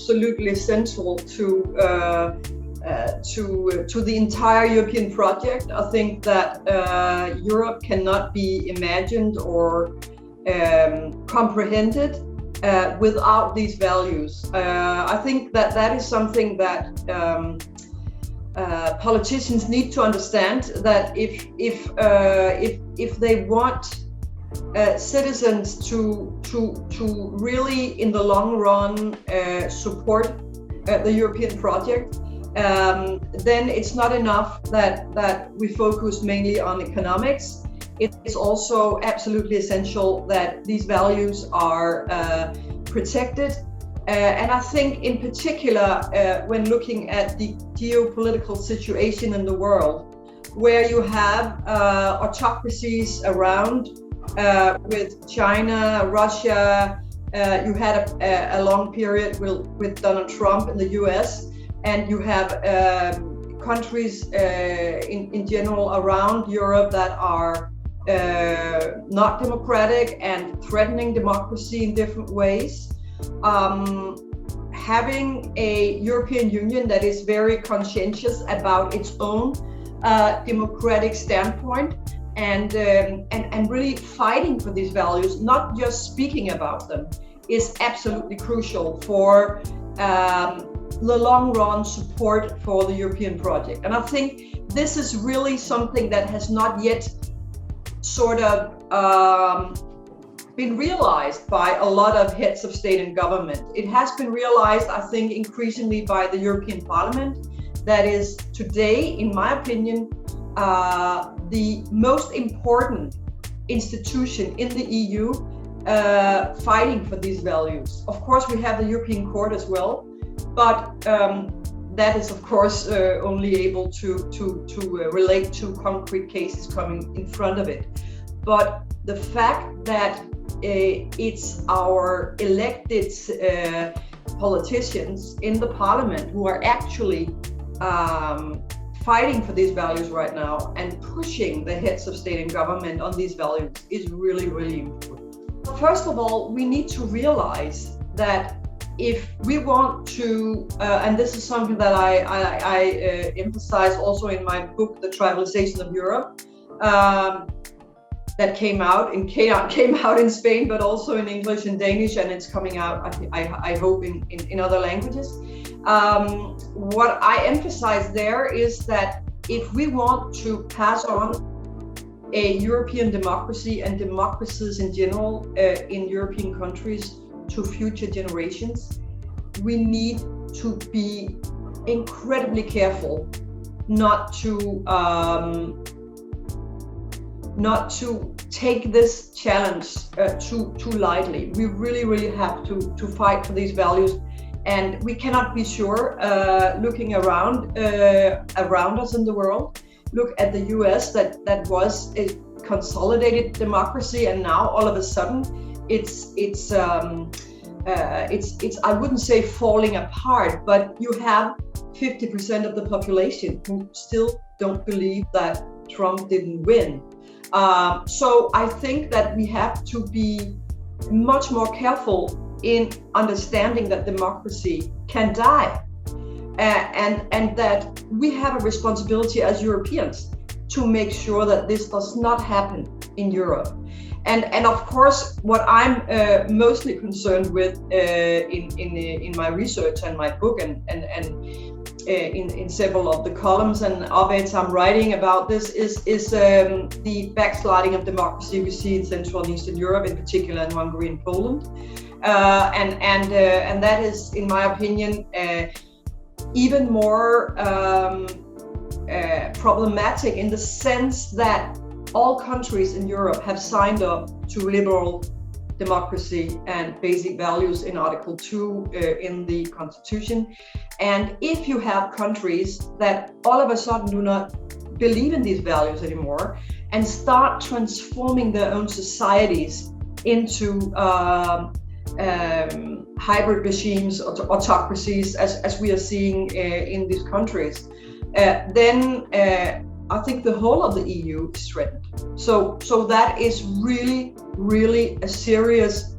absolutely essential to the entire European project. I think that Europe cannot be imagined or comprehended without these values. I think that is something that politicians need to understand, that if they want citizens to really in the long run support the European project, then it's not enough that we focus mainly on economics. It's also absolutely essential that these values are protected. And I think in particular, when looking at the geopolitical situation in the world, where you have autocracies around with China, Russia, you had a long period with Donald Trump in the US, and you have countries in general around Europe that are not democratic and threatening democracy in different ways. Having a European Union that is very conscientious about its own democratic standpoint and really fighting for these values, not just speaking about them, is absolutely crucial for the long run support for the European project. And I think this is really something that has not yet sort of been realized by a lot of heads of state and government. It has been realized, I think, increasingly by the European Parliament. That is today, in my opinion, the most important institution in the EU fighting for these values. Of course, we have the European Court as well, but that is, of course, only able to relate to concrete cases coming in front of it. But the fact that it's our elected politicians in the parliament who are actually fighting for these values right now and pushing the heads of state and government on these values is really, really important. First of all, we need to realize that if we want to, and this is something that I emphasize also in my book, The Tribalism of Europe, that came out in Spain, but also in English and Danish, and it's coming out, I hope, in other languages. What I emphasize there is that if we want to pass on a European democracy and democracies in general in European countries to future generations, we need to be incredibly careful not to take this challenge too lightly. We really have to fight for these values, and we cannot be sure. Looking around us in the world, look at the US that was a consolidated democracy, and now all of a sudden it's I wouldn't say falling apart, but you have 50% of the population who still don't believe that Trump didn't win. So I think that we have to be much more careful in understanding that democracy can die, and that we have a responsibility as Europeans to make sure that this does not happen in Europe. And of course, what I'm mostly concerned with in my research and my book and in several of the columns and op-eds I'm writing about this is the backsliding of democracy we see in Central and Eastern Europe, in particular in Hungary and Poland, and that is, in my opinion, even more problematic in the sense that all countries in Europe have signed up to liberal democracy and basic values in Article 2 in the Constitution. And if you have countries that all of a sudden do not believe in these values anymore and start transforming their own societies into hybrid regimes, autocracies, as we are seeing in these countries, then I think the whole of the EU is threatened. So that is really a serious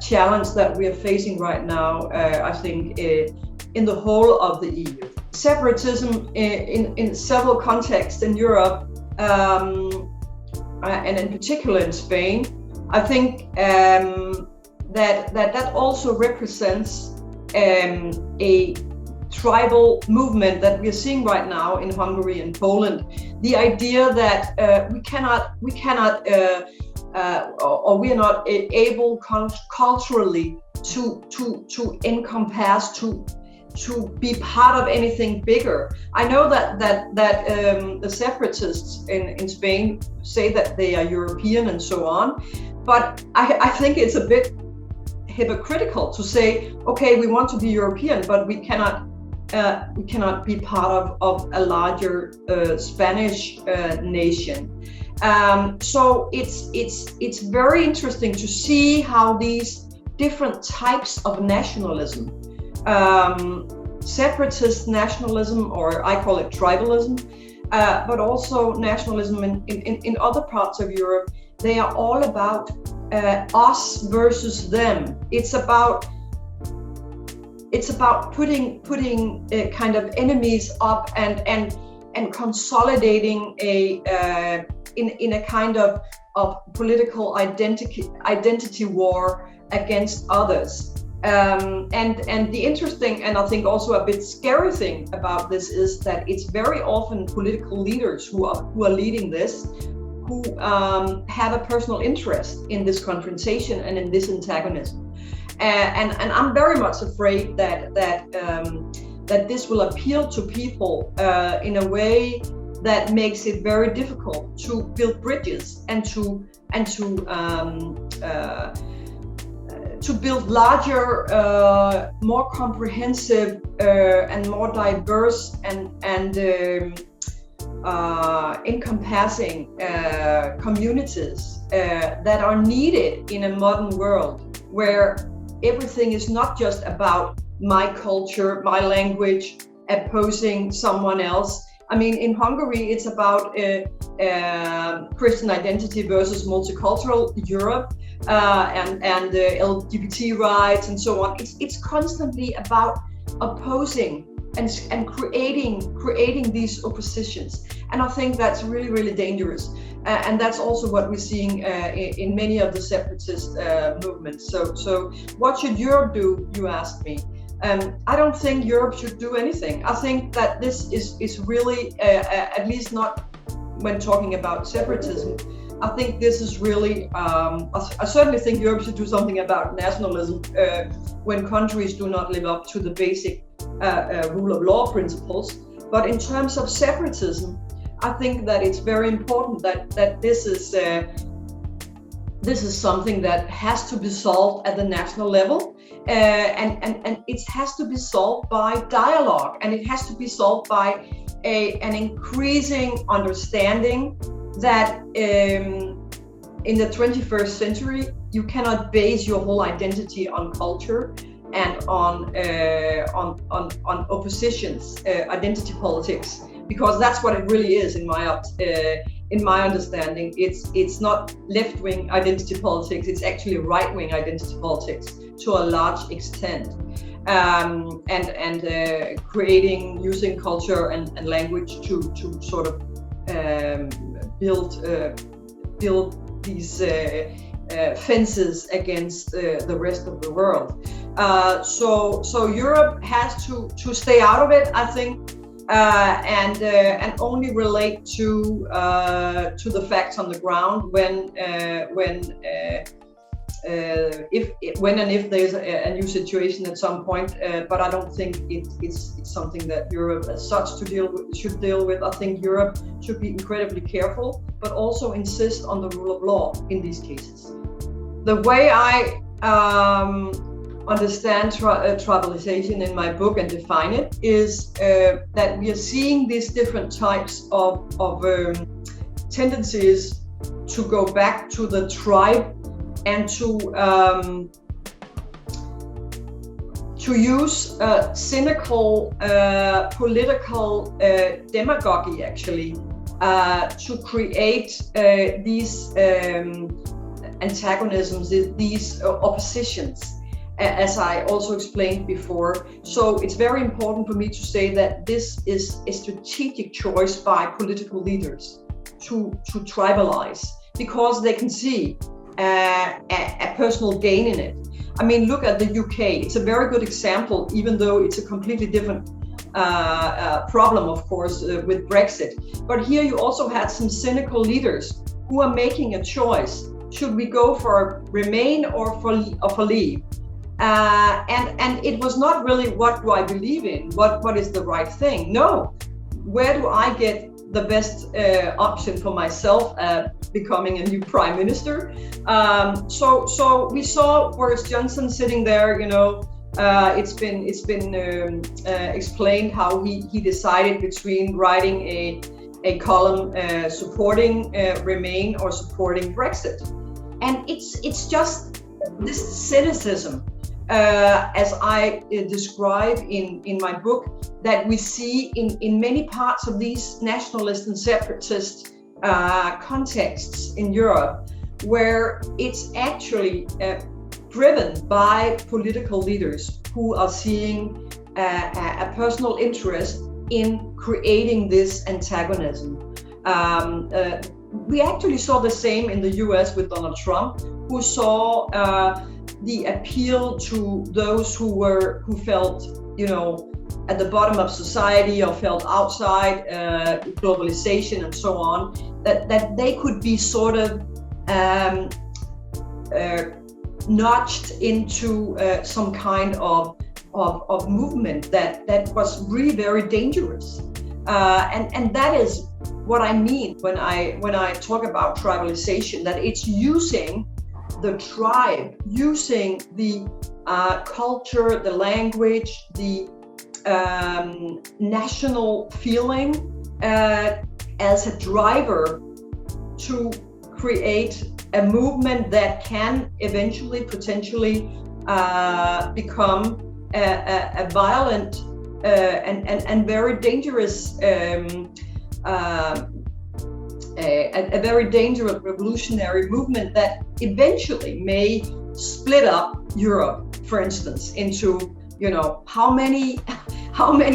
challenge that we are facing right now, I think, in the whole of the EU. Separatism in several contexts in Europe, and in particular in Spain, I think that also represents a tribal movement that we're seeing right now in Hungary and Poland. The idea that we are not able culturally to encompass, to be part of anything bigger. I know that the separatists in Spain say that they are European and so on, but I think it's a bit hypocritical to say, okay, we want to be European, but we cannot be part of a larger Spanish nation. So it's very interesting to see how these different types of nationalism, separatist nationalism, or I call it tribalism, but also nationalism in other parts of Europe, they are all about us versus them. It's about putting kind of enemies up and consolidating in a kind of political identity war against others. And the interesting, and I think also a bit scary thing about this is that it's very often political leaders who are leading this, who have a personal interest in this confrontation and in this antagonism. And I'm very much afraid that this will appeal to people in a way that makes it very difficult to build bridges and to build larger, more comprehensive and more diverse and encompassing communities that are needed in a modern world where everything is not just about my culture, my language, opposing someone else. I mean, in Hungary, it's about Christian identity versus multicultural Europe and LGBT rights and so on. It's constantly about opposing and creating these oppositions. And I think that's really, really dangerous. And that's also what we're seeing in many of the separatist movements. So what should Europe do, you asked me? I don't think Europe should do anything. I think that this is really, at least not when talking about separatism, I think this is really, I certainly think Europe should do something about nationalism when countries do not live up to the basic rule of law principles. But in terms of separatism, I think that it's very important that this is something that has to be solved at the national level, and it has to be solved by dialogue, and it has to be solved by an increasing understanding that in the 21st century you cannot base your whole identity on culture and on oppositions, identity politics, because that's what it really is in my understanding. It's not left-wing identity politics, it's actually right-wing identity politics to a large extent, and using culture and language to sort of build these fences against the rest of the world. So Europe has to stay out of it, I think, and only relate to the facts on the ground when and if there's a new situation at some point. But I don't think it's something that Europe as such should deal with. I think Europe should be incredibly careful, but also insist on the rule of law in these cases. The way I understand tribalization in my book and define it is that we are seeing these different types of tendencies to go back to the tribe and to use cynical political demagogy actually to create these antagonisms, these oppositions, as I also explained before. So it's very important for me to say that this is a strategic choice by political leaders to tribalize, because they can see a personal gain in it. I mean, look at the UK. It's a very good example, even though it's a completely different problem, of course, with Brexit. But here you also had some cynical leaders who are making a choice. Should we go for Remain or for leave? And it was not really what do I believe in, what is the right thing. No, where do I get the best option for myself becoming a new prime minister? So we saw Boris Johnson sitting there, it's been explained how he decided between writing a column supporting Remain or supporting Brexit. And it's just this cynicism, as I describe in my book, that we see in many parts of these nationalist and separatist contexts in Europe, where it's actually driven by political leaders who are seeing a personal interest in creating this antagonism. We actually saw the same in the US with Donald Trump, who saw the appeal to those who felt, at the bottom of society or felt outside globalization and so on, that they could be sort of notched into some kind of movement that was really very dangerous. And that is what I mean when I talk about tribalization, that it's using the tribe, using the culture, the language, the national feeling as a driver to create a movement that can eventually, potentially become a violent and very dangerous, a very dangerous revolutionary movement that eventually may split up Europe, for instance, into, how many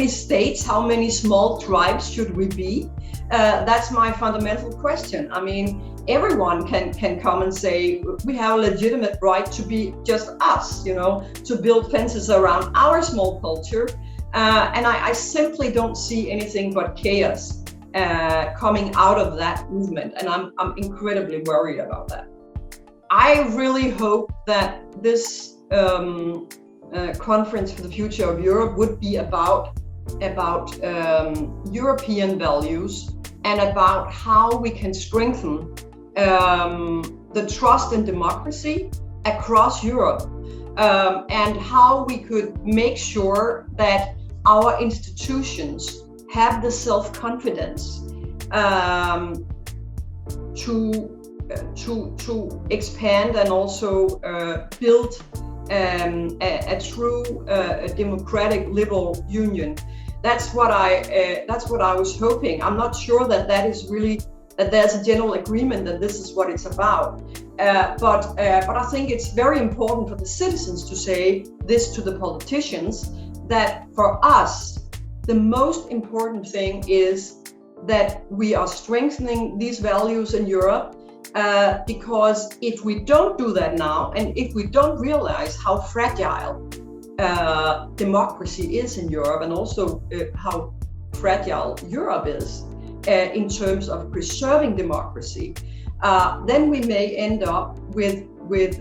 states, how many small tribes should we be? That's my fundamental question. I mean, everyone can come and say, we have a legitimate right to be just us, to build fences around our small culture. And I simply don't see anything but chaos coming out of that movement. And I'm incredibly worried about that. I really hope that this conference for the future of Europe would be about European values and about how we can strengthen the trust in democracy across Europe, and how we could make sure that our institutions have the self-confidence to expand and also build a true democratic liberal union. That's what I was hoping. I'm not sure that there's a general agreement that this is what it's about. But I think it's very important for the citizens to say this to the politicians, that for us, the most important thing is that we are strengthening these values in Europe, because if we don't do that now, and if we don't realize how fragile democracy is in Europe, and also how fragile Europe is in terms of preserving democracy, then we may end up with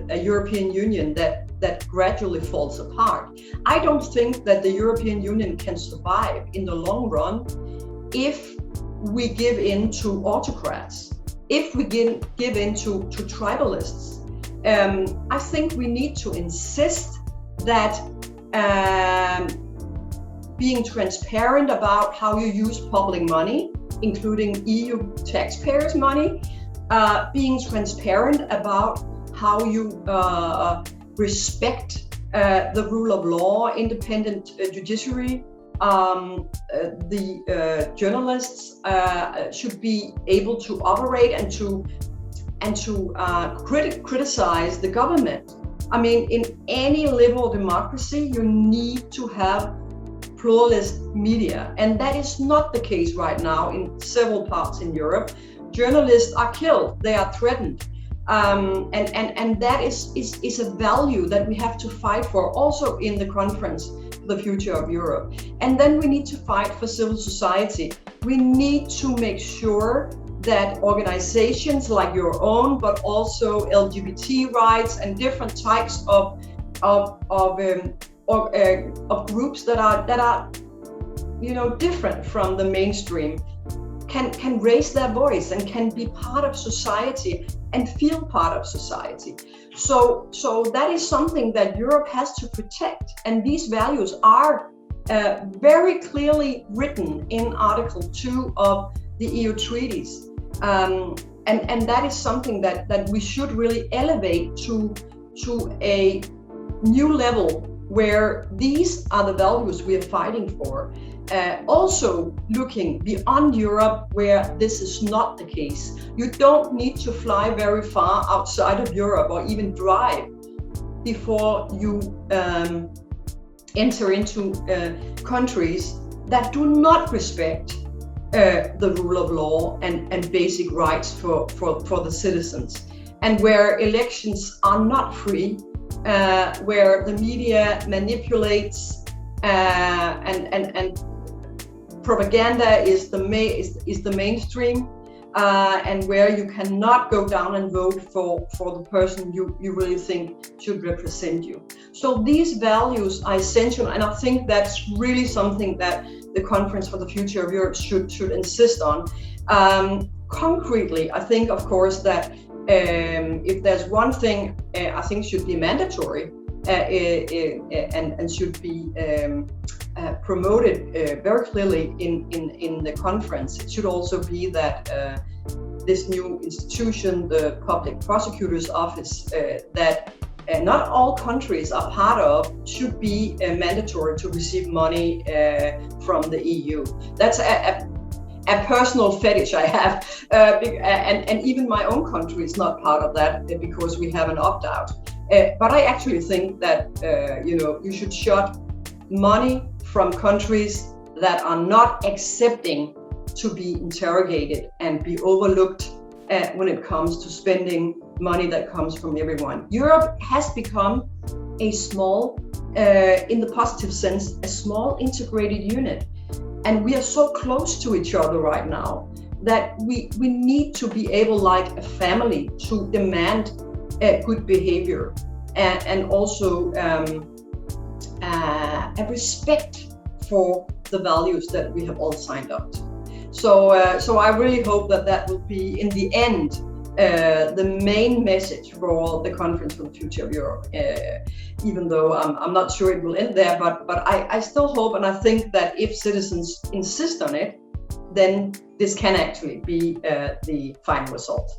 a European Union that gradually falls apart. I don't think that the European Union can survive in the long run if we give in to autocrats, if we give in to tribalists. I think we need to insist that being transparent about how you use public money, including EU taxpayers' money, being transparent about how you respect the rule of law, independent judiciary. The journalists should be able to operate and to criticize the government. I mean, in any liberal democracy, you need to have pluralist media, and that is not the case right now in several parts in Europe. Journalists are killed, they are threatened, and that is a value that we have to fight for also in the conference, the future of Europe. And then we need to fight for civil society. We need to make sure that organizations like your own, but also LGBT rights and different types of groups that are different from the mainstream can raise their voice and can be part of society and feel part of society. So that is something that Europe has to protect, and these values are very clearly written in Article 2 of the EU treaties, and that is something that we should really elevate to a new level where these are the values we are fighting for. Also looking beyond Europe where this is not the case. You don't need to fly very far outside of Europe or even drive before you enter into countries that do not respect the rule of law and basic rights for the citizens, and where elections are not free, where the media manipulates and propaganda is the mainstream, and where you cannot go down and vote for the person you really think should represent you. So these values are essential, and I think that's really something that the Conference for the Future of Europe should insist on. Concretely, I think, of course, that if there's one thing I think should be mandatory and should be promoted very clearly in the conference, it should also be that this new institution, the Public Prosecutor's Office, that not all countries are part of, should be mandatory to receive money from the EU. That's a personal fetish I have, and even my own country is not part of that because we have an opt-out. But I actually think that you should shut money from countries that are not accepting to be interrogated and be overlooked when it comes to spending money that comes from everyone. Europe has become a small, in the positive sense, a small integrated unit. And we are so close to each other right now that we need to be able, like a family, to demand good behavior and also a respect for the values that we have all signed up to. So I really hope that will be, in the end, the main message for the Conference for the Future of Europe, even though I'm not sure it will end there, but I still hope, and I think that if citizens insist on it, then this can actually be the final result.